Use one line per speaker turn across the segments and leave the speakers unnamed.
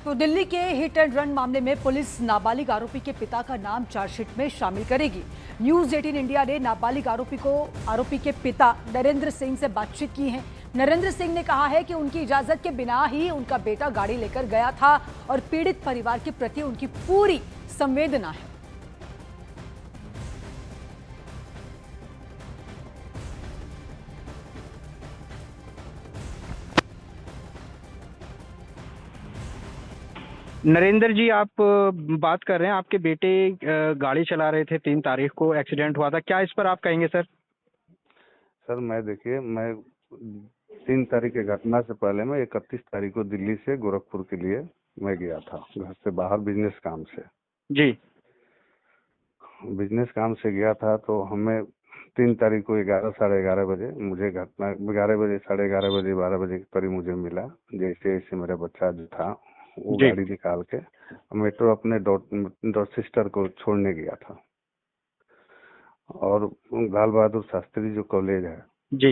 तो दिल्ली के hit and run मामले में पुलिस नाबालिग आरोपी के पिता का नाम चार्जशीट में शामिल करेगी। न्यूज 18 इंडिया ने नाबालिग आरोपी के पिता नरेंद्र सिंह से बातचीत की है। नरेंद्र सिंह ने कहा है कि उनकी इजाजत के बिना ही उनका बेटा गाड़ी लेकर गया था और पीड़ित परिवार के प्रति उनकी पूरी संवेदना है।
नरेंद्र जी, आप बात कर रहे हैं, आपके बेटे गाड़ी चला रहे थे, 3 तारीख को एक्सीडेंट हुआ था, क्या इस पर आप कहेंगे सर?
सर देखिए, मैं 3 तारीख की घटना से पहले मैं 31 तारीख को दिल्ली से गोरखपुर के लिए मैं गया था, घर से बाहर बिजनेस काम से।
जी।
बिजनेस काम से गया था तो हमें 3 तारीख को 11 साढ़े 11 बजे मुझे घटना 11 बजे साढ़े 11 बजे 12 बजे के करीब मुझे मिला। जैसे जैसे मेरा बच्चा जो था वो गाड़ी निकाल के मेट्रो अपने डॉट सिस्टर को छोड़ने गया था और लाल बहादुर शास्त्री जो कॉलेज है
जी,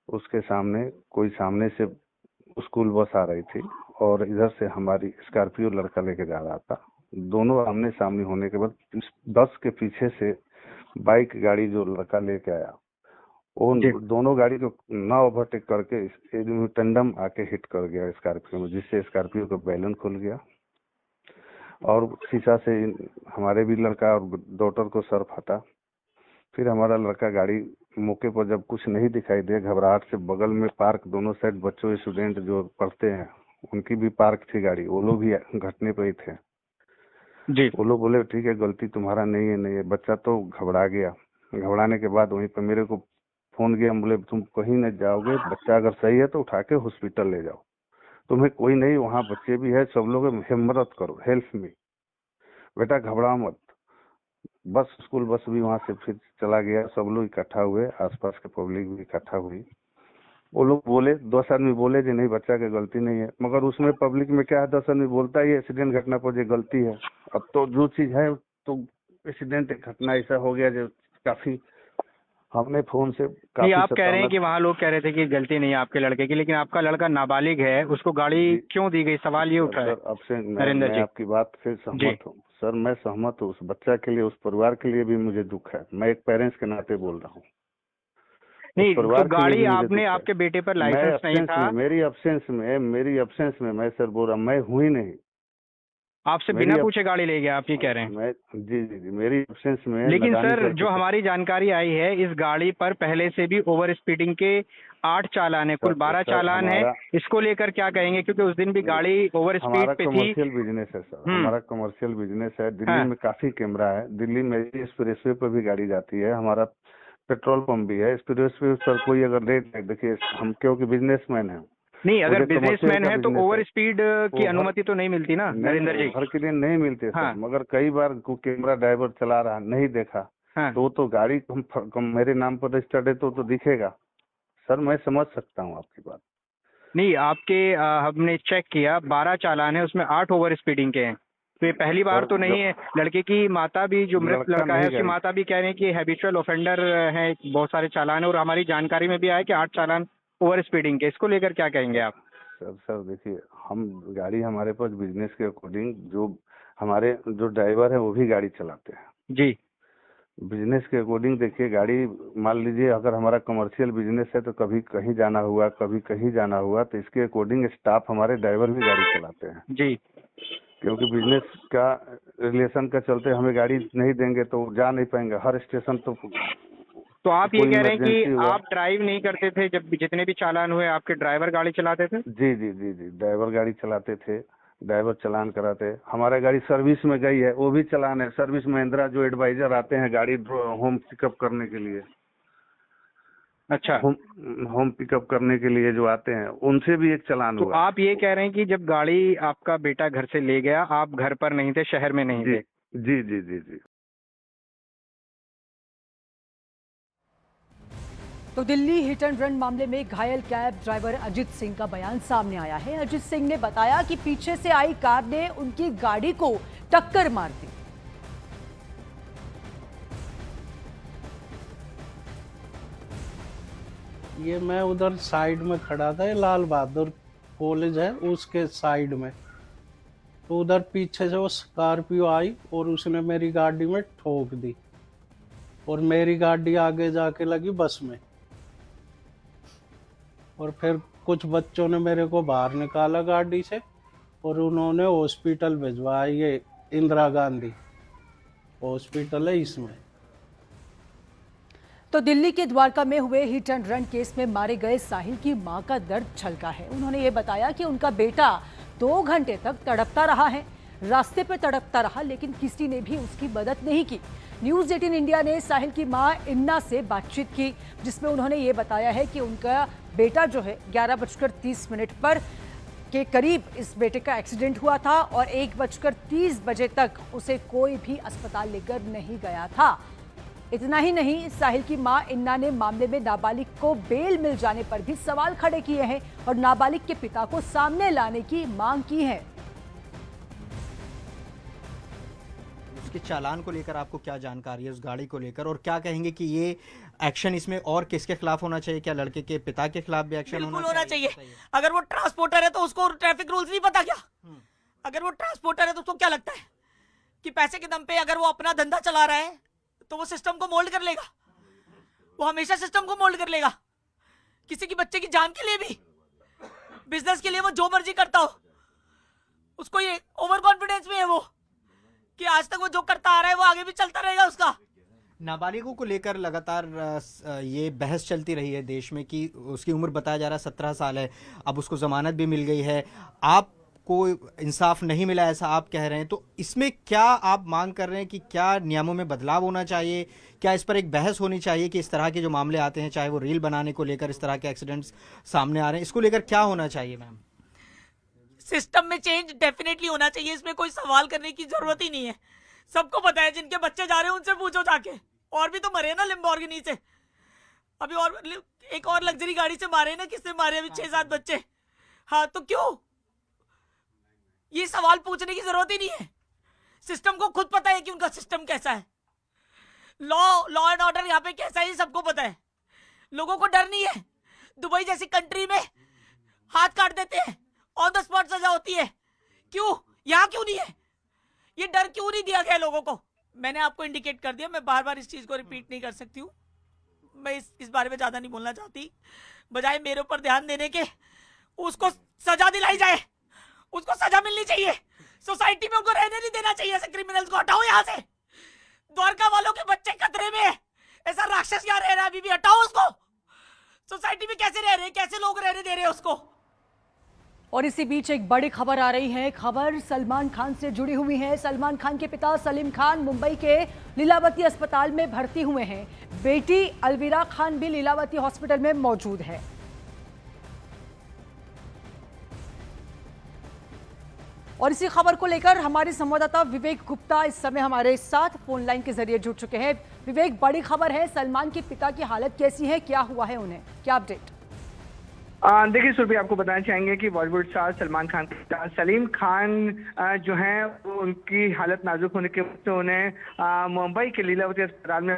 उसके सामने कोई सामने से स्कूल बस आ रही थी और इधर से हमारी स्कॉर्पियो लड़का लेके जा रहा था। दोनों आमने सामने होने के बाद बस के पीछे से बाइक गाड़ी जो लड़का लेके आया वो दोनों गाड़ी को ना ओवरटेक करके टंडम आके हिट कर गया स्कॉर्पियो में, जिससे स्कॉर्पियो का बैलून खुल गया और शीशा से हमारे भी लड़का और डॉटर को सर फटा। फिर हमारा लड़का गाड़ी मौके पर जब कुछ नहीं दिखाई दे, घबराहट से बगल में पार्क दोनों साइड बच्चों स्टूडेंट जो पढ़ते हैं उनकी भी पार्क थी गाड़ी, वो लोग भी घटने पर ही थे
जी।
वो लोग बोले ठीक है गलती तुम्हारा नहीं है। बच्चा तो घबरा गया। घबराने के बाद वहीं पर मेरे को फोन किया, बोले तुम कहीं नहीं जाओगे, बच्चा अगर सही है तो उठा के हॉस्पिटल ले जाओ, तुम्हें कोई नहीं, वहाँ बच्चे भी है, सब लोग हिम्मत करो, हेल्प मी, बेटा घबराओ मत। बस स्कूल बस भी वहाँ से फिर चला गया, सब लोग इकट्ठा हुए, आसपास के पब्लिक भी इकट्ठा हुई। वो लोग बोले 10 आदमी बोले कि नहीं बच्चा की गलती नहीं है, मगर उसमें पब्लिक में क्या है, 10 आदमी बोलता ही एक्सीडेंट घटना पर जो गलती है। अब तो जो चीज है तो एक्सीडेंट घटना ऐसा हो गया जो काफी हमने फोन से
नहीं, आप कह रहे हैं कि वहाँ लोग कह रहे थे कि गलती नहीं है आपके लड़के की, लेकिन आपका लड़का नाबालिग है, उसको गाड़ी क्यों दी गई, सवाल ये उठा है।
अब से मैं आपकी बात से सहमत हूँ सर, मैं सहमत हूँ। उस बच्चा के लिए, उस परिवार के लिए भी मुझे दुख है, मैं एक पेरेंट्स के नाते बोल रहा हूँ।
नहीं, तो गाड़ी आपने आपके बेटे पर लाइसेंस नहीं था,
मेरी एब्सेंस में मैं सर बोल रहा, मैं हूँ ही नहीं,
आपसे बिना पूछे गाड़ी ले गया, आप ये कह रहे हैं?
जी, मेरी एब्सेंस में।
लेकिन सर, जो हमारी जानकारी आई है, इस गाड़ी पर पहले से भी ओवर स्पीडिंग के 8 चालान है, कुल 12 चालान है। इसको लेकर क्या कहेंगे, क्योंकि उस दिन भी गाड़ी ओवर स्पीड पे थी।
कमर्शियल बिजनेस है सर, हमारा कमर्शियल बिजनेस है। दिल्ली में काफी कैमरा है, दिल्ली में एक्सप्रेसवे पर भी गाड़ी जाती है, हमारा पेट्रोल पंप भी है। एक्सप्रेसवे सर कोई अगर रेट देखिए, हम क्योंकि बिजनेसमैन है।
नहीं, अगर बिजनेसमैन है तो ओवर स्पीड की अनुमति तो नहीं मिलती ना नरेंद्र जी?
हर के दिन नहीं मिलती सर, मगर कई बार कैमरा ड्राइवर चला रहा नहीं देखा तो गाड़ी मेरे नाम पर रजिस्टर्ड है तो दिखेगा सर। मैं समझ सकता हूँ आपकी बात।
नहीं, आपके हमने चेक किया, 12 चालान है, उसमें 8 ओवर स्पीडिंग के हैं, तो ये पहली बार तो नहीं है। लड़के की माता भी, जो मृत लड़का है उसकी माता भी कह रहे हैं कि हैबिचुअल ऑफेंडर है, बहुत सारे चालान है, और हमारी जानकारी में भी आया कि 8 चालान ओवर स्पीडिंग के। इसको लेकर क्या कहेंगे आप?
सर देखिए, हम गाड़ी हमारे पास बिजनेस के अकॉर्डिंग, जो हमारे जो ड्राइवर है वो भी गाड़ी चलाते हैं
जी।
बिजनेस के अकॉर्डिंग देखिए, गाड़ी मान लीजिए अगर हमारा कमर्शियल बिजनेस है तो कभी कहीं जाना हुआ, कभी कहीं जाना हुआ, तो इसके अकॉर्डिंग स्टाफ हमारे ड्राइवर भी गाड़ी चलाते हैं
जी।
क्योंकि बिजनेस का रिलेशन का चलते हमें गाड़ी नहीं देंगे तो जा नहीं पाएंगे हर स्टेशन।
तो आप ये कह रहे हैं कि आप ड्राइव नहीं करते थे जब जितने भी चालान हुए, आपके ड्राइवर गाड़ी चलाते थे?
जी, ड्राइवर गाड़ी चलाते थे, ड्राइवर चालान कराते। हमारा गाड़ी सर्विस में गई है, वो भी चालान है। सर्विस महिंद्रा जो एडवाइजर आते हैं गाड़ी होम पिकअप करने के लिए,
अच्छा,
होम पिकअप करने के लिए जो आते हैं उनसे भी एक चालान हुआ।
तो आप ये कह रहे हैं कि जब गाड़ी आपका बेटा घर से ले गया, आप घर पर नहीं थे, शहर में नहीं थे?
जी।
तो दिल्ली हिट एंड रन मामले में घायल कैब ड्राइवर अजित सिंह का बयान सामने आया है। अजित सिंह ने बताया कि पीछे से आई कार ने उनकी गाड़ी को टक्कर मार दी।
ये मैं उधर साइड में खड़ा था, ये लाल बहादुर कॉलेज है उसके साइड में, तो उधर पीछे से वो स्कॉर्पियो आई और उसने मेरी गाड़ी में ठोक दी और मेरी गाड़ी आगे जाके लगी बस में। और फिर कुछ बच्चों ने मेरे को बाहर निकाला गाड़ी से और उन्होंने हॉस्पिटल भिजवाया। ये इंदिरा गांधी हॉस्पिटल है इसमें।
तो दिल्ली के द्वारका में हुए हिट एंड रन केस में मारे गए साहिल की मां का दर्द छलका है। उन्होंने ये बताया कि उनका बेटा 2 घंटे तक तड़पता रहा है, रास्ते पर तड़पता रहा, लेकिन किसी ने भी उसकी मदद नहीं की। न्यूज़ 18 इंडिया ने साहिल की मां इन्ना से बातचीत की, जिसमें उन्होंने ये बताया है कि उनका बेटा जो है 11:30 पर के करीब इस बेटे का एक्सीडेंट हुआ था और 1:30 तक उसे कोई भी अस्पताल लेकर नहीं गया था। इतना ही नहीं, साहिल की मां इन्ना ने मामले में नाबालिग को बेल मिल जाने पर भी सवाल खड़े किए हैं और नाबालिग के पिता को सामने लाने की मांग की है।
उसके चालान को लेकर आपको क्या जानकारी है, उस गाड़ी को लेकर, और क्या कहेंगे कि ये एक्शन इसमें और किसके खिलाफ होना चाहिए? क्या लड़के के पिता के खिलाफ भी एक्शन होना चाहिए?
अगर वो ट्रांसपोर्टर है तो उसको ट्रैफिक रूल्स नहीं पता क्या? अगर वो ट्रांसपोर्टर है तो उसको क्या लगता है कि पैसे के दम पे अगर वो अपना धंधा चला रहा है तो वो सिस्टम को मोल्ड कर लेगा? वो हमेशा सिस्टम को मोल्ड कर लेगा। किसी की बच्चे की जान के लिए भी, बिजनेस के लिए वो जो मर्जी करता हो, उसको ये ओवर कॉन्फिडेंस में है वो कि आज तक वो जो करता आ रहा है वो आगे भी चलता रहेगा उसका।
नाबालिगों को लेकर लगातार ये बहस चलती रही है देश में कि उसकी उम्र बताया जा रहा है 17 साल है, अब उसको जमानत भी मिल गई है, आपको इंसाफ नहीं मिला ऐसा आप कह रहे हैं। तो इसमें क्या आप मांग कर रहे हैं कि क्या नियमों में बदलाव होना चाहिए? क्या इस पर एक बहस होनी चाहिए कि इस तरह के जो मामले आते हैं, चाहे वो रील बनाने को लेकर इस तरह के एक्सीडेंट्स सामने आ रहे हैं, इसको लेकर क्या होना चाहिए? मैम,
सिस्टम में चेंज डेफिनेटली होना चाहिए, इसमें कोई सवाल करने की जरूरत ही नहीं है। सबको पता है, जिनके बच्चे जा रहे हैं उनसे पूछो जाके। और भी तो मरे ना लिम्बोर्गिनी से, अभी और एक और लग्जरी गाड़ी से मारे ना, किससे मारे अभी 6-7 बच्चे। हाँ, तो क्यों ये सवाल पूछने की जरूरत ही नहीं है। सिस्टम को खुद पता है कि उनका सिस्टम कैसा है, लॉ एंड ऑर्डर यहाँ पे कैसा है, ये सबको पता है। लोगों को डर नहीं है। दुबई जैसी कंट्री में हाथ काट देते हैं, ऑन द स्पॉट सजा होती है, क्यों यहाँ क्यों नहीं है? ये डर क्यों नहीं दिया गया लोगों को? मैंने आपको इंडिकेट कर दिया, मैं बार बार इस चीज को रिपीट नहीं कर सकती हूँ। मैं इस बारे में ज्यादा नहीं बोलना चाहती। बजाय मेरे ऊपर ध्यान देने के उसको सजा दिलाई जाए, उसको सजा मिलनी चाहिए। सोसाइटी में उनको रहने नहीं देना चाहिए। ऐसे क्रिमिनल्स को हटाओ यहाँ से। द्वारका वालों के बच्चे खतरे में है, ऐसा राक्षस यहाँ रह रहा है, अभी भी हटाओ उसको। सोसाइटी में कैसे रह रहे हैं, कैसे लोग रहने दे रहे हैं उसको?
और इसी बीच एक बड़ी खबर आ रही है। खबर सलमान खान से जुड़ी हुई है। सलमान खान के पिता सलीम खान मुंबई के लीलावती अस्पताल में भर्ती हुए हैं। बेटी अलविरा खान भी लीलावती हॉस्पिटल में मौजूद है। और इसी खबर को लेकर हमारे संवाददाता विवेक गुप्ता इस समय हमारे साथ फोन लाइन के जरिए जुड़ चुके हैं। विवेक, बड़ी खबर है, सलमान के पिता की हालत कैसी है, क्या हुआ है उन्हें, क्या अपडेट?
देखिए सुरभि, आपको बताना चाहेंगे कि बॉलीवुड स्टार सलमान खान के पिता सलीम खान जो हैं वो उनकी हालत नाजुक होने के वजह से उन्हें मुंबई के लीलावती अस्पताल में